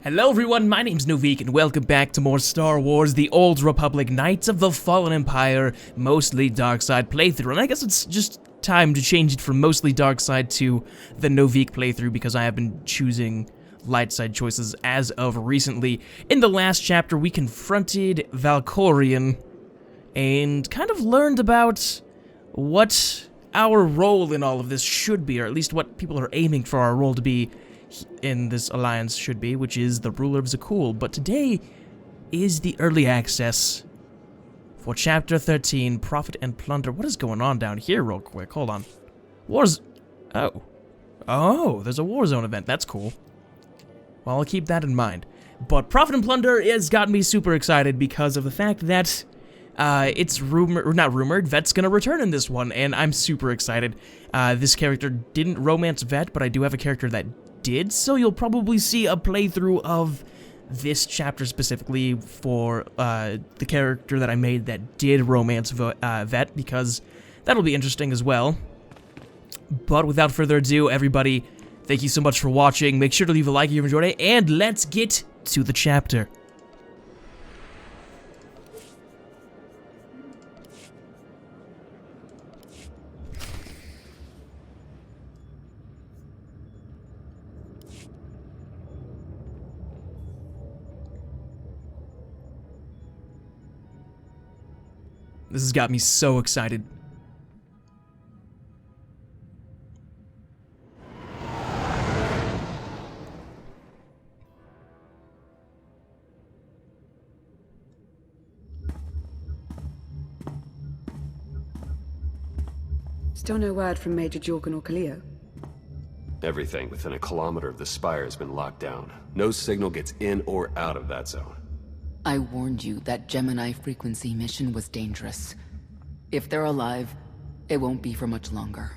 Hello everyone, my name's Noviek and welcome back to more Star Wars The Old Republic Knights of the Fallen Empire, mostly dark side playthrough. And I guess it's just time to change it from mostly dark side to the Noviek playthrough because I have been choosing light side choices as of recently. In the last chapter, we confronted Valkorion and kind of learned about what our role in all of this should be, or at least what people are aiming for our role to be in this alliance should be, which is the ruler of Zakul. But today is the early access for Chapter 13, Profit and Plunder. What is going on down here real quick? Hold on. Oh, there's a Warzone event. That's cool. Well, I'll keep that in mind. But Profit and Plunder has gotten me super excited because of the fact that it's not rumored, Vet's gonna return in this one, and I'm super excited. This character didn't romance Vet, but I do have a character that did, so you'll probably see a playthrough of this chapter specifically for the character that I made that did romance Vet, because that'll be interesting as well. But without further ado, everybody, thank you so much for watching. Make sure to leave a like if you enjoyed it, and let's get to the chapter. This has got me so excited. Still no word from Major Jorgen or Kaleo? Everything within a kilometer of the spire has been locked down. No signal gets in or out of that zone. I warned you that Gemini frequency mission was dangerous. If they're alive, it won't be for much longer.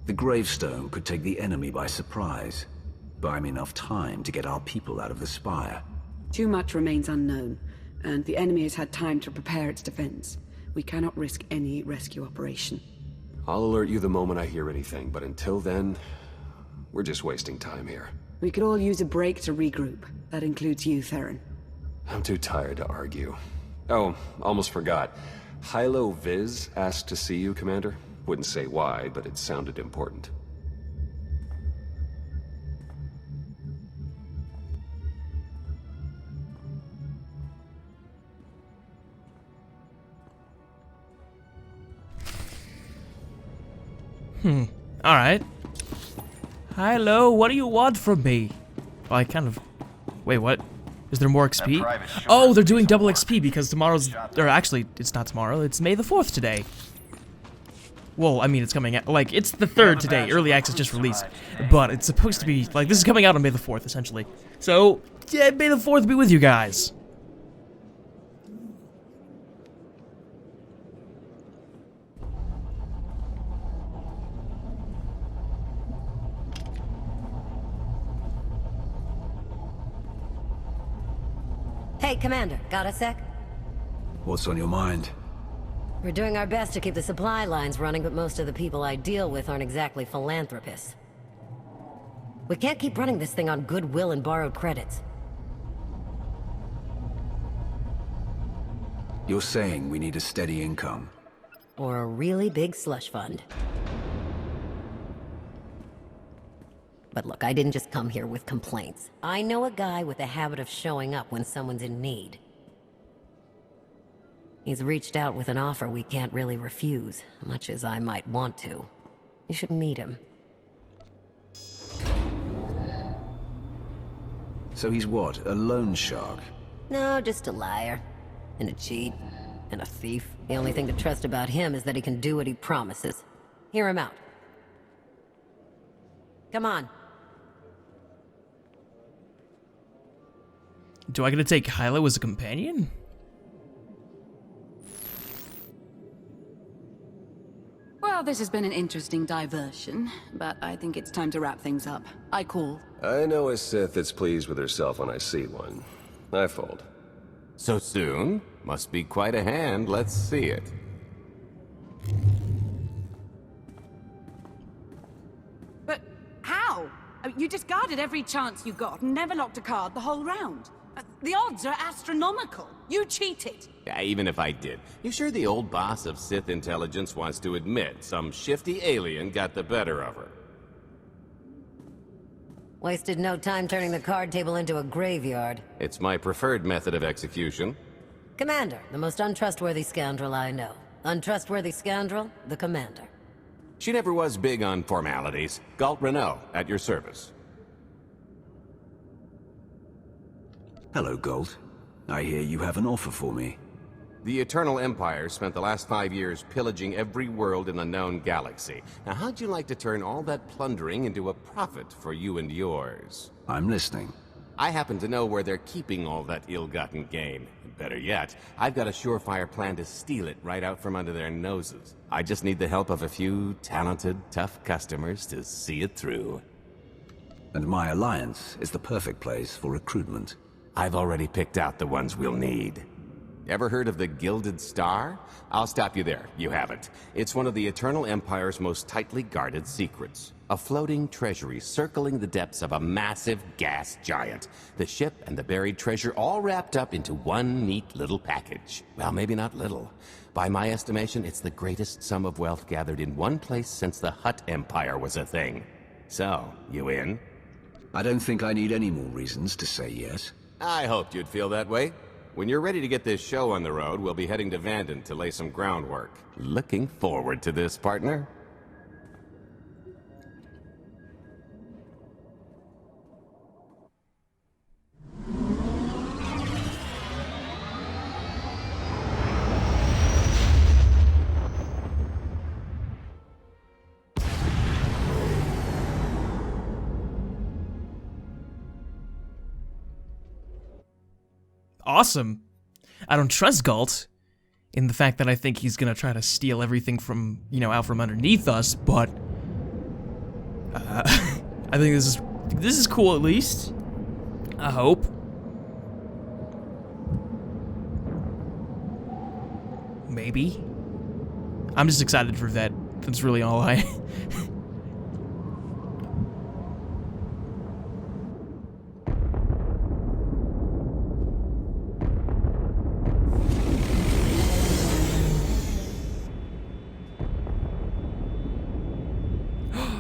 The gravestone could take the enemy by surprise. Buy me enough time to get our people out of the spire. Too much remains unknown, and the enemy has had time to prepare its defense. We cannot risk any rescue operation. I'll alert you the moment I hear anything, but until then, we're just wasting time here. We could all use a break to regroup. That includes you, Theron. I'm too tired to argue. Oh, almost forgot. Hylo Viz asked to see you, Commander. Wouldn't say why, but it sounded important. Alright. Hello, what do you want from me? Well, I kind of... Wait, what? Is there more XP? Oh, they're doing double XP because tomorrow's... Or actually, it's not tomorrow. It's May the 4th today. Well, I mean, it's coming out... Like, it's the 3rd today. Early Access just released. But it's supposed to be... Like, this is coming out on May the 4th, essentially. So, yeah, May the 4th be with you guys. Hey, Commander, got a sec? What's on your mind? We're doing our best to keep the supply lines running, but most of the people I deal with aren't exactly philanthropists. We can't keep running this thing on goodwill and borrowed credits. You're saying we need a steady income. Or a really big slush fund. But look, I didn't just come here with complaints. I know a guy with a habit of showing up when someone's in need. He's reached out with an offer we can't really refuse, much as I might want to. You should meet him. So he's what, a loan shark? No, just a liar. And a cheat. And a thief. The only thing to trust about him is that he can do what he promises. Hear him out. Come on. Do I get to take Hylo as a companion? Well, this has been an interesting diversion, but I think it's time to wrap things up. I call. I know a Sith that's pleased with herself when I see one. I fold. So soon? Must be quite a hand. Let's see it. But how? You just got discarded every chance you got and never locked a card the whole round. The odds are astronomical. You cheated. Yeah, even if I did. You sure the old boss of Sith intelligence wants to admit some shifty alien got the better of her? Wasted no time turning the card table into a graveyard. It's my preferred method of execution. Commander, the most untrustworthy scoundrel I know. Untrustworthy scoundrel, the Commander. She never was big on formalities. Galt Renault, at your service. Hello, Gold. I hear you have an offer for me. The Eternal Empire spent the last 5 years pillaging every world in the known galaxy. Now, how'd you like to turn all that plundering into a profit for you and yours? I'm listening. I happen to know where they're keeping all that ill-gotten gain. Better yet, I've got a surefire plan to steal it right out from under their noses. I just need the help of a few talented, tough customers to see it through. And my alliance is the perfect place for recruitment. I've already picked out the ones we'll need. Ever heard of the Gilded Star? I'll stop you there. You haven't. It's one of the Eternal Empire's most tightly guarded secrets. A floating treasury circling the depths of a massive gas giant. The ship and the buried treasure all wrapped up into one neat little package. Well, maybe not little. By my estimation, it's the greatest sum of wealth gathered in one place since the Hutt Empire was a thing. So, you in? I don't think I need any more reasons to say yes. I hoped you'd feel that way. When you're ready to get this show on the road, we'll be heading to Vanden to lay some groundwork. Looking forward to this, partner. Awesome. I don't trust Galt in the fact that I think he's gonna try to steal everything from, you know, out from underneath us, but I think this is cool at least. I hope. Maybe. I'm just excited for that. That's really all I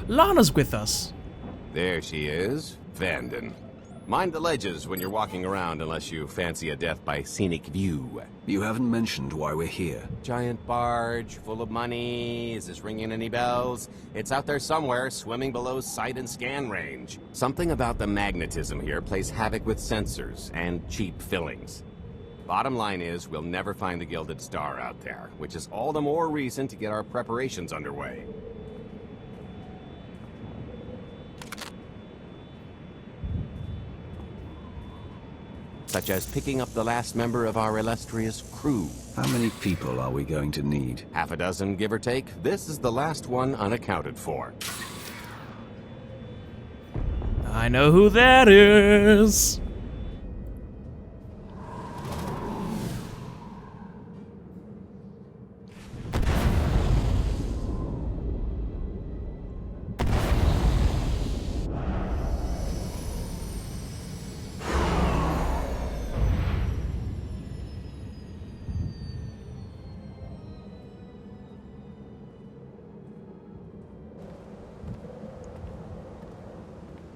Lana's with us. There she is, Vanden. Mind the ledges when you're walking around unless you fancy a death by scenic view. You haven't mentioned why we're here. Giant barge, full of money. Is this ringing any bells? It's out there somewhere, swimming below sight and scan range. Something about the magnetism here plays havoc with sensors and cheap fillings. Bottom line is, we'll never find the Gilded Star out there, which is all the more reason to get our preparations underway. Such as picking up the last member of our illustrious crew. How many people are we going to need? Half a dozen, give or take. This is the last one unaccounted for. I know who that is.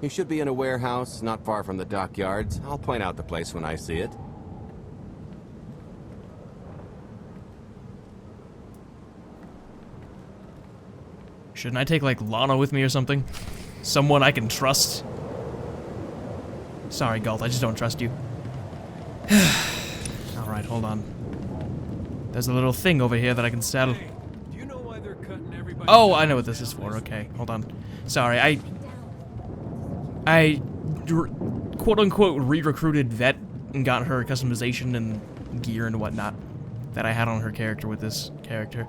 You should be in a warehouse not far from the dockyards. I'll point out the place when I see it. Shouldn't I take, like, Lana with me or something? Someone I can trust? Sorry, Galt, I just don't trust you. Alright, hold on. There's a little thing over here that I can sell. Hey, do you know why they're cutting everybody? Oh, I know what this is for. Okay, hold on. Sorry, I quote-unquote re-recruited Vet and got her customization and gear and whatnot that I had on her character with this character.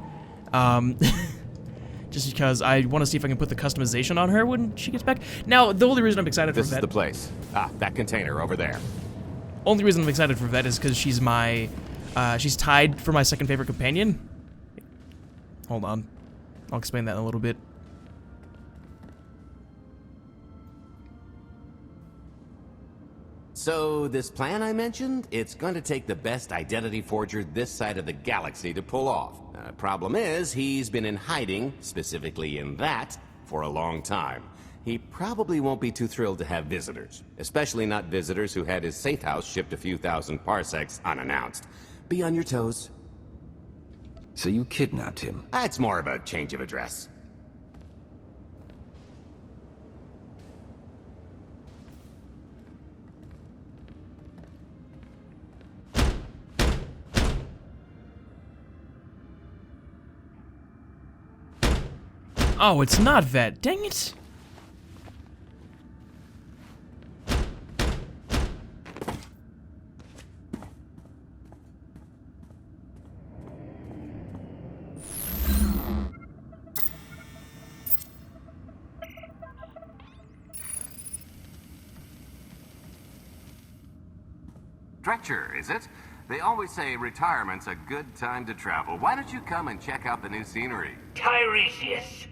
Just because I want to see if I can put the customization on her when she gets back. Now, the only reason I'm excited for This is Vet... the place. Ah, that container over there. Only reason I'm excited for Vet is because she's my... she's tied for my second favorite companion. Hold on. I'll explain that in a little bit. So, this plan I mentioned, it's going to take the best identity forger this side of the galaxy to pull off. Problem is, he's been in hiding, specifically in that, for a long time. He probably won't be too thrilled to have visitors, especially not visitors who had his safe house shipped a few thousand parsecs unannounced. Be on your toes. So you kidnapped him? It's more of a change of address. Oh, it's not Vet. Dang it. Dretcher, is it? They always say retirement's a good time to travel. Why don't you come and check out the new scenery? Tiresias,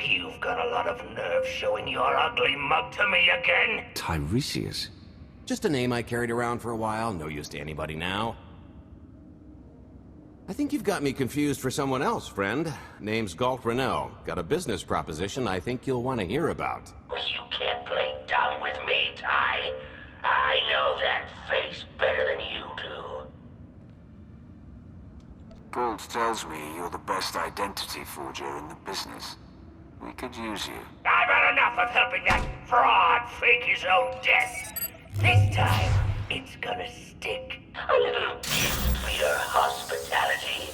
you've got a lot of nerve showing your ugly mug to me again. Tiresias? Just a name I carried around for a while, no use to anybody now. I think you've got me confused for someone else, friend. Name's Galt Renault. Got a business proposition I think you'll want to hear about. You can't play dumb with me, Ty. I know that face better than you do. Galt tells me you're the best identity forger in the business. We could use you. I've had enough of helping that fraud fake his own death. This time, it's gonna stick. A little gift for your hospitality.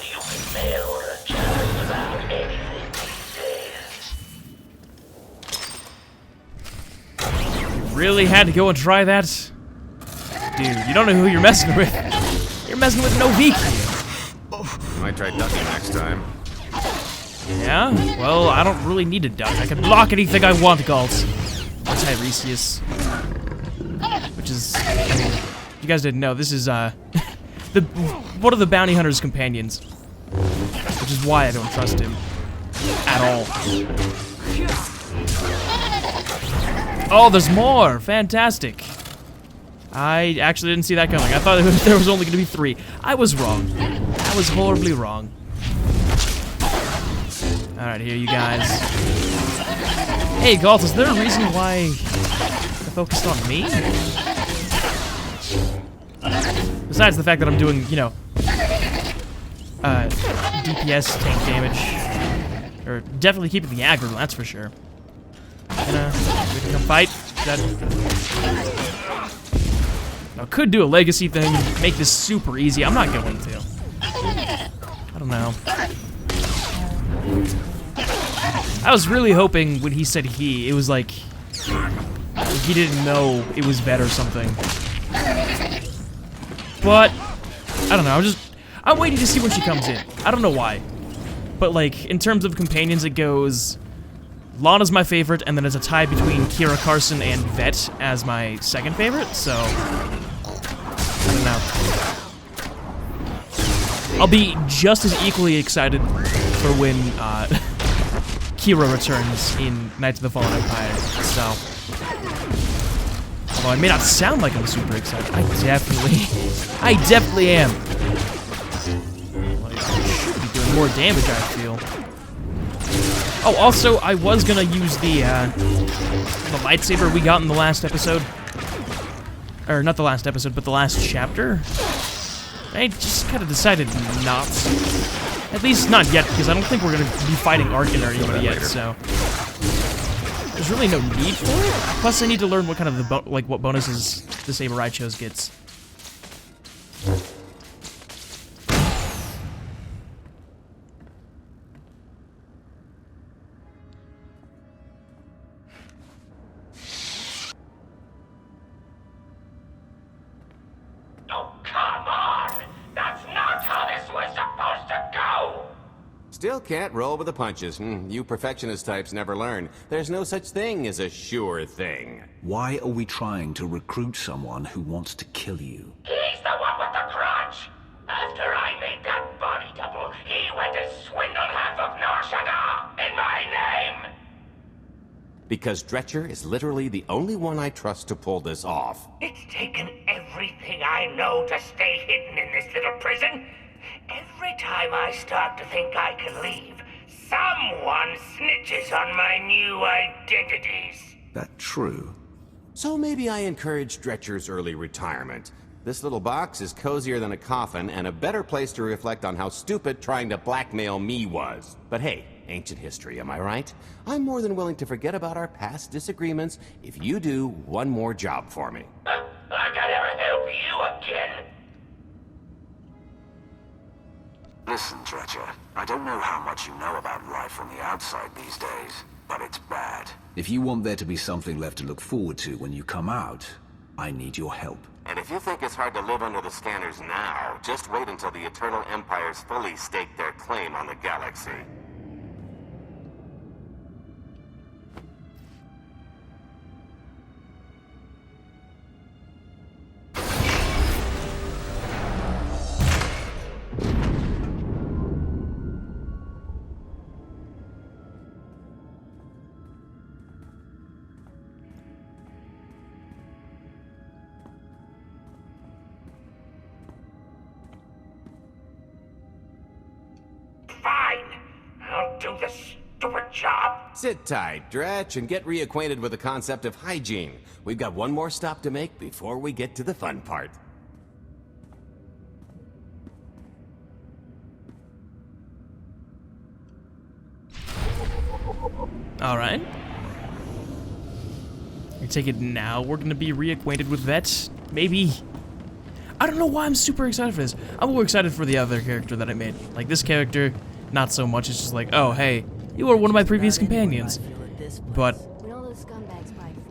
You can mail just about anything these days. Really had to go and try that? Dude, you don't know who you're messing with. You're messing with Noviek. Might try ducking next time. Yeah? Well, I don't really need to duck. I can block anything I want, Galt. Or Tiresias. Which is... I mean, if you guys didn't know, this is, one of the bounty hunter's companions. Which is why I don't trust him. At all. Oh, there's more! Fantastic. I actually didn't see that coming. I thought there was only going to be 3. I was wrong. I was horribly wrong. Alright, here you guys. Hey, Galt, is there a reason why I focused on me? Besides the fact that I'm doing, you know, DPS tank damage. Or definitely keeping the aggro, that's for sure. We can come fight. Now, could do a legacy thing, make this super easy. I'm not going to. I don't know. I was really hoping when he said he, it was like he didn't know it was vet or something. But I don't know. I'm waiting to see when she comes in. I don't know why, but like in terms of companions, it goes. Lana's my favorite, and then it's a tie between Kira Carson and Vet as my second favorite, so... I don't know. I'll be just as equally excited for when, Kira returns in Knights of the Fallen Empire, so... Although I may not sound like I'm super excited, I definitely am. Like, I should be doing more damage, I feel. Oh, also, I was gonna use the lightsaber we got in the last episode. Or, not the last episode, but the last chapter. I just kind of decided not. At least not yet, because I don't think we're gonna be fighting Arkin or anybody yet, so... There's really no need for it. Plus, I need to learn what kind of what bonuses the saber I chose gets. Still can't roll with the punches. You perfectionist types never learn. There's no such thing as a sure thing. Why are we trying to recruit someone who wants to kill you? He's the one with the crutch. After I made that body double, he went and swindled half of Nar Shaddaa in my name. Because Dretcher is literally the only one I trust to pull this off. It's taken everything I know to stay hidden in this little prison. Every time I start to think I can leave, someone snitches on my new identities. That true? So maybe I encourage Dretcher's early retirement. This little box is cozier than a coffin and a better place to reflect on how stupid trying to blackmail me was. But hey, ancient history, am I right? I'm more than willing to forget about our past disagreements if you do one more job for me. I can never help you again. Listen, Dretcher, I don't know how much you know about life on the outside these days, but it's bad. If you want there to be something left to look forward to when you come out, I need your help. And if you think it's hard to live under the scanners now, just wait until the Eternal Empires fully stake their claim on the galaxy. Fine. I'll do the stupid job. Sit tight, Dretch, and get reacquainted with the concept of hygiene. We've got one more stop to make before we get to the fun part. Alright. I take it now we're gonna be reacquainted with vets? Maybe. I don't know why I'm super excited for this. I'm more excited for the other character that I made. Like, this character, not so much. It's just like, oh, hey, you were one of my previous companions. But,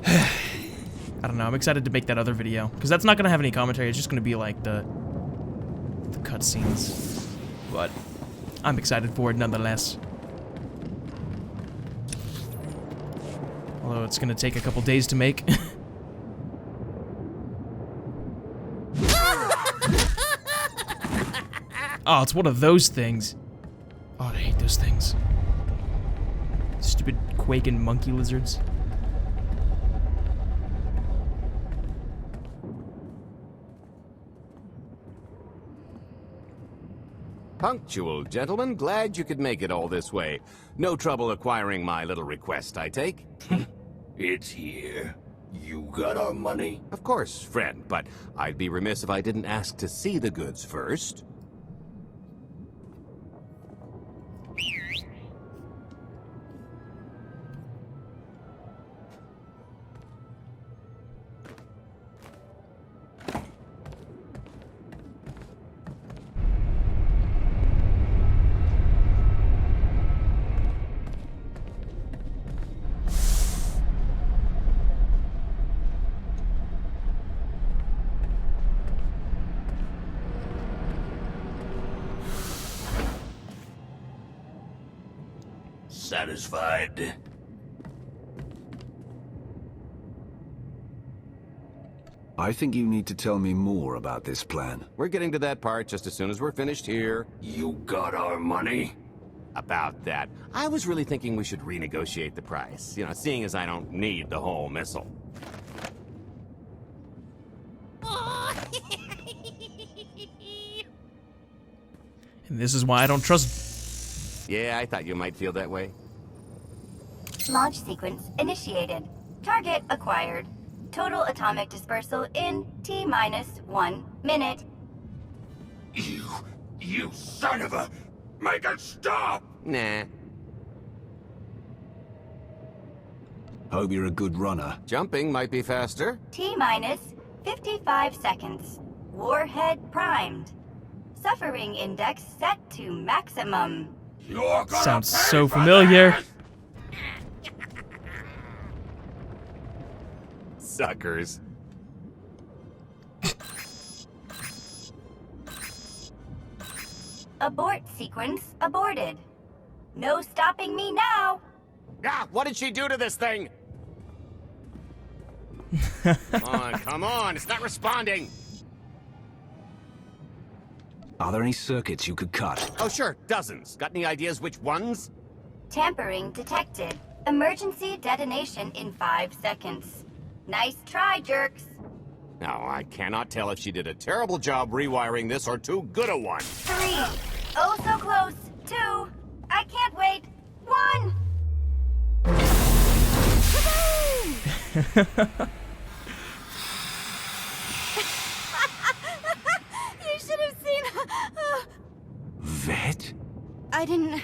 I don't know. I'm excited to make that other video. Because that's not going to have any commentary. It's just going to be like the cutscenes. But, I'm excited for it nonetheless. Although it's going to take a couple days to make. Oh, it's one of those things. Oh, I hate those things. Stupid quaking monkey lizards. Punctual, gentlemen. Glad you could make it all this way. No trouble acquiring my little request, I take? It's here. You got our money? Of course, friend, but I'd be remiss if I didn't ask to see the goods first. Satisfied? I think you need to tell me more about this plan. We're getting to that part just as soon as we're finished here. You got our money? About that, I was really thinking we should renegotiate the price. You know, seeing as I don't need the whole missile. And this is why I don't trust... Yeah, I thought you might feel that way. Launch sequence initiated. Target acquired. Total atomic dispersal in T-1 minute. You son of a... Make it stop! Nah. Hope you're a good runner. Jumping might be faster. T-minus 55 seconds. Warhead primed. Suffering index set to maximum. Sounds so familiar. Suckers. Abort sequence aborted. No stopping me now. Ah, what did she do to this thing? Come on, it's not responding. Are there any circuits you could cut? Oh, sure, dozens. Got any ideas which ones? Tampering detected. Emergency detonation in 5 seconds. Nice try, jerks. Now, I cannot tell if she did a terrible job rewiring this or too good a one. 3. Oh, so close. 2. I can't wait. 1. You should have seen. Vet? I didn't.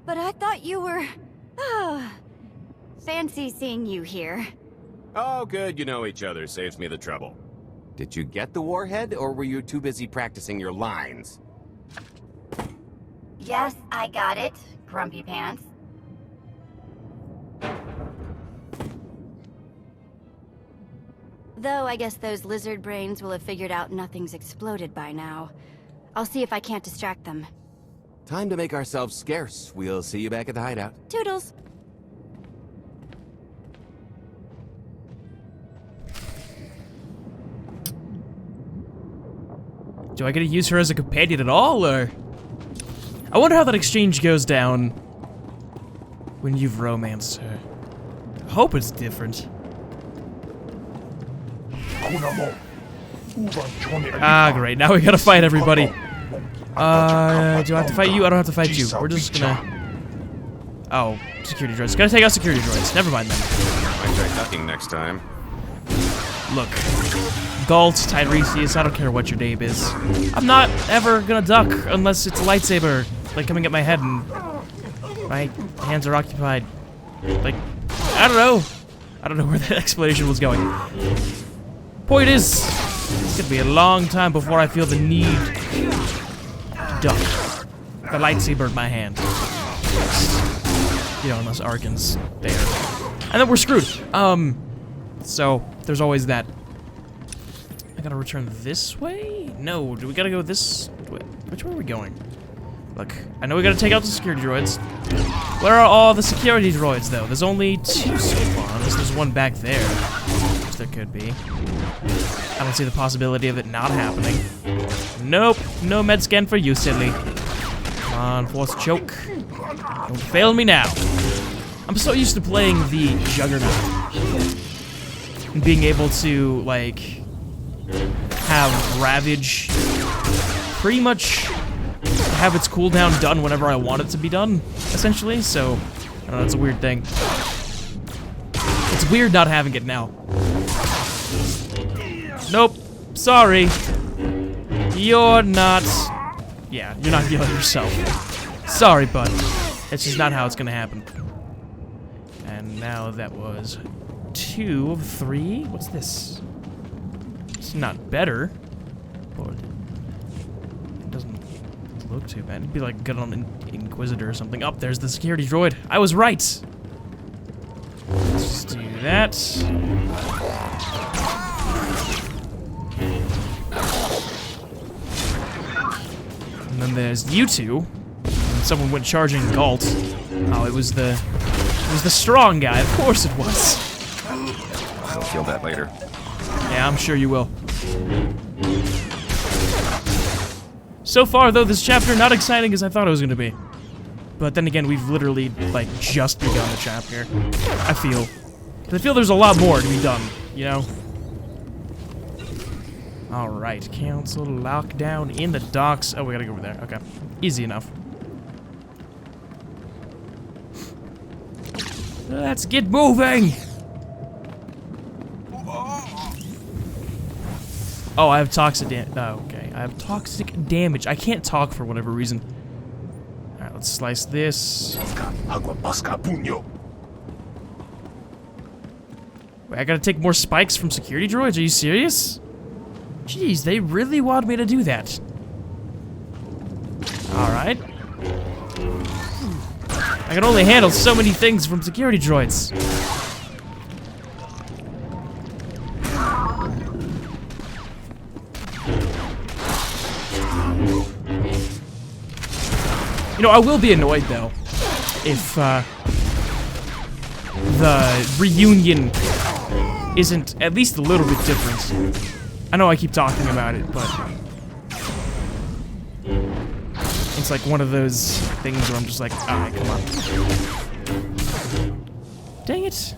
But I thought you were. Fancy seeing you here. Oh, good, you know each other. Saves me the trouble. Did you get the warhead, or were you too busy practicing your lines? Yes, I got it, Grumpy Pants. Though I guess those lizard brains will have figured out nothing's exploded by now. I'll see if I can't distract them. Time to make ourselves scarce. We'll see you back at the hideout. Toodles. Do I get to use her as a companion at all, or? I wonder how that exchange goes down when you've romanced her. I hope it's different. Ah, great. Now we gotta fight everybody. Do I have to fight you? I don't have to fight you. We're just gonna... Oh, security droids. Gotta take out security droids. Never mind them. Might try ducking next time. Look. Galt, Tiresias, I don't care what your name is. I'm not ever gonna duck unless it's a lightsaber, like, coming at my head and my hands are occupied. Like, I don't know. I don't know where that explanation was going. Point is, it's gonna be a long time before I feel the need to duck. The lightsaber in my hand. You know, unless Arkan's there. And then we're screwed. So, there's always that. I gotta return this way? No, do we gotta go this way? Which way are we going? Look, I know we gotta take out the security droids. Where are all the security droids, though? There's only 2 so far, unless there's one back there. Which there could be. I don't see the possibility of it not happening. Nope, no med scan for you, silly. Come on, force choke. Don't fail me now. I'm so used to playing the Juggernaut. And being able to, like, have Ravage pretty much have its cooldown done whenever I want it to be done, essentially, so, I don't know, it's a weird thing. It's weird not having it now. Nope, sorry. You're not... Yeah, you're not healing yourself. Sorry, bud. That's just not how it's gonna happen. And now that was 2 of 3? What's this? It's not better, but it doesn't look too bad. It'd be like good on an Inquisitor or something. Up there's the security droid. I was right. Let's just do that. And then there's you two. Someone went charging Galt. Oh, it was the strong guy. Of course it was. I'll feel that later. Yeah, I'm sure you will. So far, though, this chapter not exciting as I thought it was going to be. But then again, we've literally, like, just begun the chapter. I feel. 'Cause I feel there's a lot more to be done, you know? Alright, Council lockdown in the docks. Oh, we gotta go over there. Okay. Easy enough. Let's get moving! Oh, I have toxic oh, okay. I have toxic damage. I can't talk for whatever reason. Alright, let's slice this. Wait, I gotta take more spikes from security droids? Are you serious? Jeez, they really want me to do that. Alright. I can only handle so many things from security droids. You know, I will be annoyed, though, if, the reunion isn't at least a little bit different. I know I keep talking about it, but it's like one of those things where I'm just like, alright, come on. Dang it.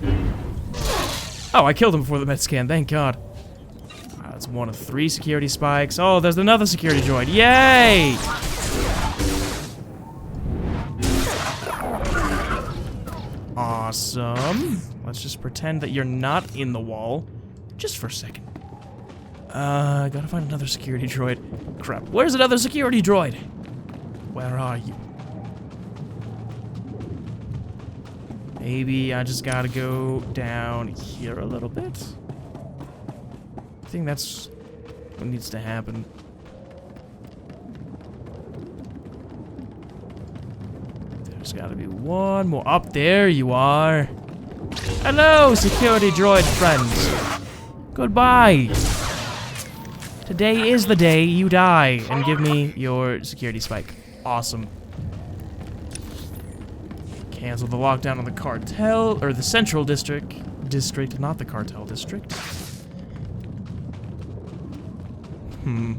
Oh, I killed him before the med scan, thank God. That's one of 3 security spikes. Oh, there's another security droid. Yay! Awesome. Let's just pretend that you're not in the wall. Just for a second. Gotta find another security droid. Crap. Where's another security droid? Where are you? Maybe I just gotta go down here a little bit. I think that's what needs to happen. There's gotta be one more. Up there you are. Hello, security droid friends. Goodbye. Today is the day you die and give me your security spike. Awesome. Cancel the lockdown on the cartel, or the central district, not the cartel district. You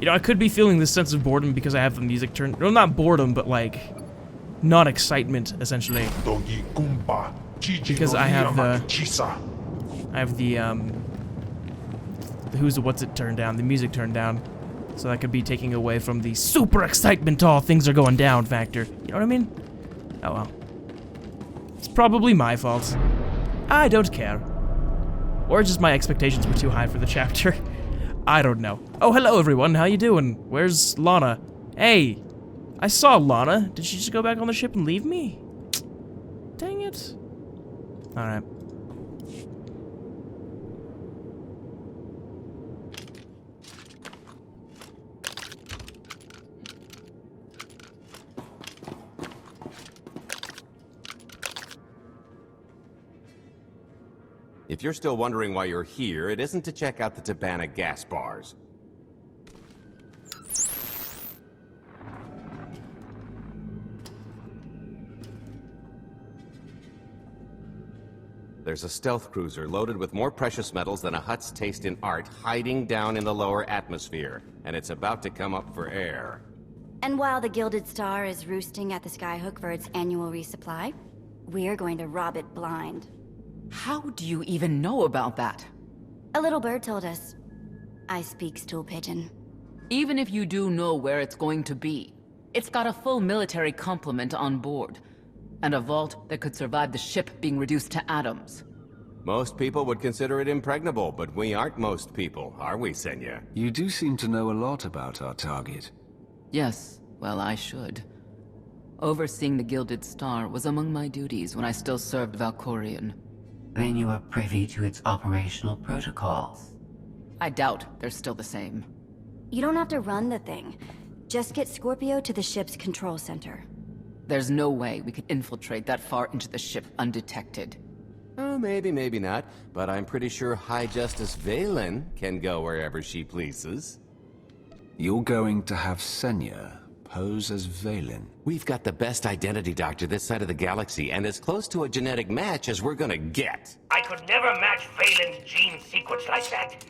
know, I could be feeling this sense of boredom because I have the music turned, well, not boredom, but like, not excitement, essentially. Because I have the what's it turned down, the music turned down. So that could be taking away from the super excitement, all things are going down factor. You know what I mean? Oh well. It's probably my fault. I don't care. Or just my expectations were too high for the chapter. I don't know. Oh, hello everyone, how you doing? Where's Lana? Hey, I saw Lana. Did she just go back on the ship and leave me? Dang it. Alright. If you're still wondering why you're here, it isn't to check out the Tabana gas bars. There's a stealth cruiser loaded with more precious metals than a hut's taste in art hiding down in the lower atmosphere, and it's about to come up for air. And while the Gilded Star is roosting at the Skyhook for its annual resupply, we're going to rob it blind. How do you even know about that? A little bird told us. I speak stool pigeon. Even if you do know where it's going to be, it's got a full military complement on board, and a vault that could survive the ship being reduced to atoms. Most people would consider it impregnable, but we aren't most people, are we, Senya? You do seem to know a lot about our target. Yes, well, I should. Overseeing the Gilded Star was among my duties when I still served Valkorion. Then you are privy to its operational protocols. I doubt they're still the same. You don't have to run the thing. Just get Scorpio to the ship's control center. There's no way we could infiltrate that far into the ship undetected. Oh, maybe, maybe not, but I'm pretty sure High Justice Valen can go wherever she pleases. You're going to have Senya pose as Valen. We've got the best identity doctor this side of the galaxy, and as close to a genetic match as we're gonna get. I could never match Valen's gene sequence like that.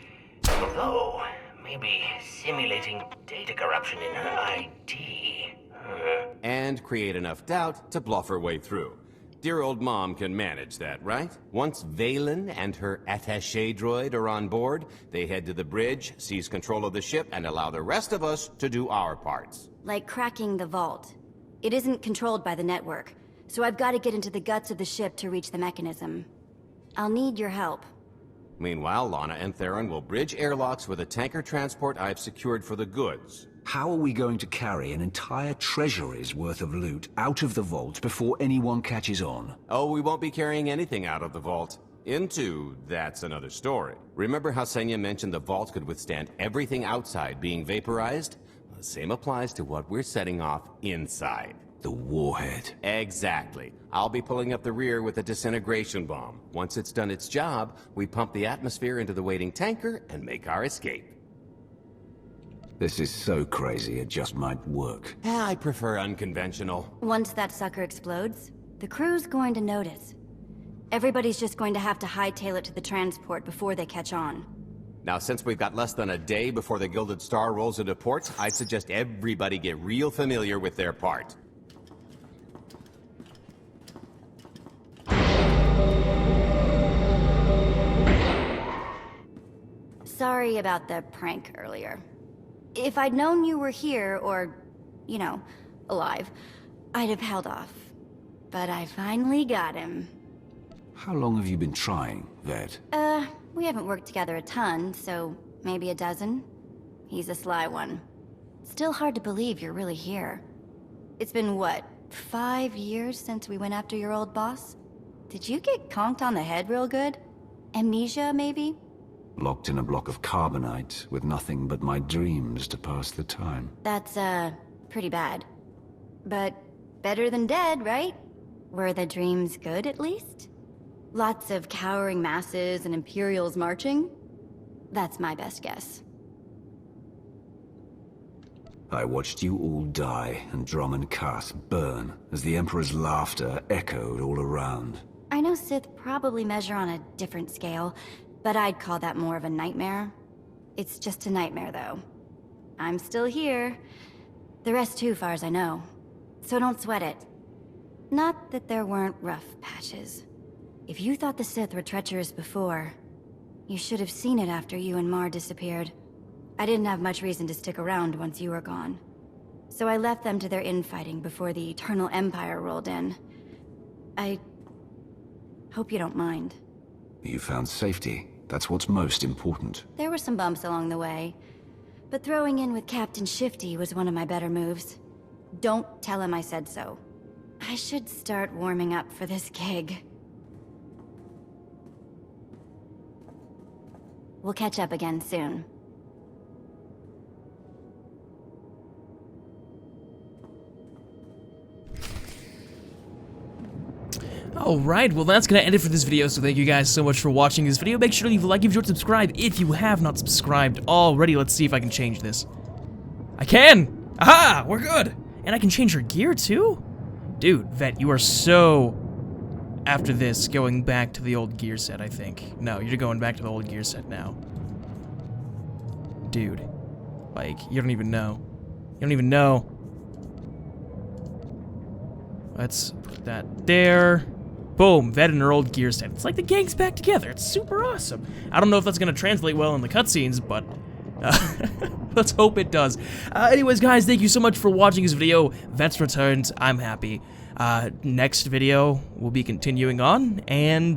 Although, maybe simulating data corruption in her ID. And create enough doubt to bluff her way through. Dear old mom can manage that, right? Once Valen and her attaché droid are on board, they head to the bridge, seize control of the ship, and allow the rest of us to do our parts. Like cracking the vault. It isn't controlled by the network, so I've got to get into the guts of the ship to reach the mechanism. I'll need your help. Meanwhile, Lana and Theron will bridge airlocks with a tanker transport I've secured for the goods. How are we going to carry an entire treasury's worth of loot out of the vault before anyone catches on? Oh, we won't be carrying anything out of the vault. That's another story. Remember how Senya mentioned the vault could withstand everything outside being vaporized? The same applies to what we're setting off inside. The warhead. Exactly. I'll be pulling up the rear with a disintegration bomb. Once it's done its job, we pump the atmosphere into the waiting tanker and make our escape. This is so crazy it just might work. I prefer unconventional. Once that sucker explodes, the crew's going to notice. Everybody's just going to have to hightail it to the transport before they catch on. Now, since we've got less than a day before the Gilded Star rolls into port, I'd suggest everybody get real familiar with their part. Sorry about the prank earlier. If I'd known you were here, or, you know, alive, I'd have held off. But I finally got him. How long have you been trying, Vet? We haven't worked together a ton, so maybe a dozen. He's a sly one. Still hard to believe you're really here. It's been, what, 5 years since we went after your old boss? Did you get conked on the head real good? Amnesia, maybe? Locked in a block of carbonite, with nothing but my dreams to pass the time. That's, pretty bad. But better than dead, right? Were the dreams good, at least? Lots of cowering masses and Imperials marching? That's my best guess. I watched you all die and Drummond Cass burn as the Emperor's laughter echoed all around. I know Sith probably measure on a different scale, but I'd call that more of a nightmare. It's just a nightmare, though. I'm still here. The rest too, far as I know. So don't sweat it. Not that there weren't rough patches. If you thought the Sith were treacherous before, you should have seen it after you and Mar disappeared. I didn't have much reason to stick around once you were gone. So I left them to their infighting before the Eternal Empire rolled in. I hope you don't mind. You found safety. That's what's most important. There were some bumps along the way, but throwing in with Captain Shifty was one of my better moves. Don't tell him I said so. I should start warming up for this gig. We'll catch up again soon. Alright, well that's gonna end it for this video, so thank you guys so much for watching this video. Make sure to leave a like if you enjoyed, subscribe if you have not subscribed already. Let's see if I can change this. I can! Aha! We're good! And I can change her gear too? Dude, Vet, you are so... After this, going back to the old gear set, I think. No, you're going back to the old gear set now. Dude. Like, you don't even know. You don't even know. Let's put that there. Boom, Vet in her old gear set. It's like the gang's back together. It's super awesome. I don't know if that's going to translate well in the cutscenes, but let's hope it does. Anyways, guys, thank you so much for watching this video. Vet's returned. I'm happy. Next video, we'll be continuing on, and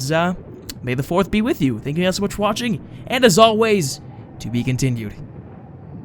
may the 4th be with you. Thank you guys so much for watching, and as always, to be continued.